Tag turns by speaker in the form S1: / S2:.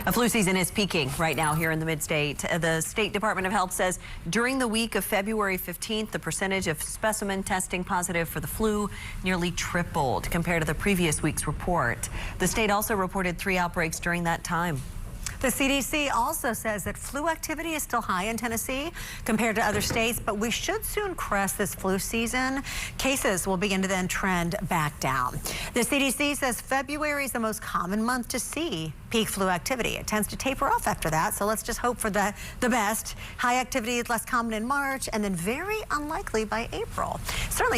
S1: A flu season is peaking right now here in the mid-state. The State Department of Health says during the week of February 15th, the percentage of specimen testing positive for the flu nearly tripled compared to the previous week's report. The state also reported 3 outbreaks during that time.
S2: The CDC also says that flu activity is still high in Tennessee compared to other states, but we should soon crest this flu season. Cases will begin to then trend back down. The CDC says February is the most common month to see peak flu activity. It tends to taper off after that, so let's just hope for the best. High activity is less common in March and then very unlikely by April. Certainly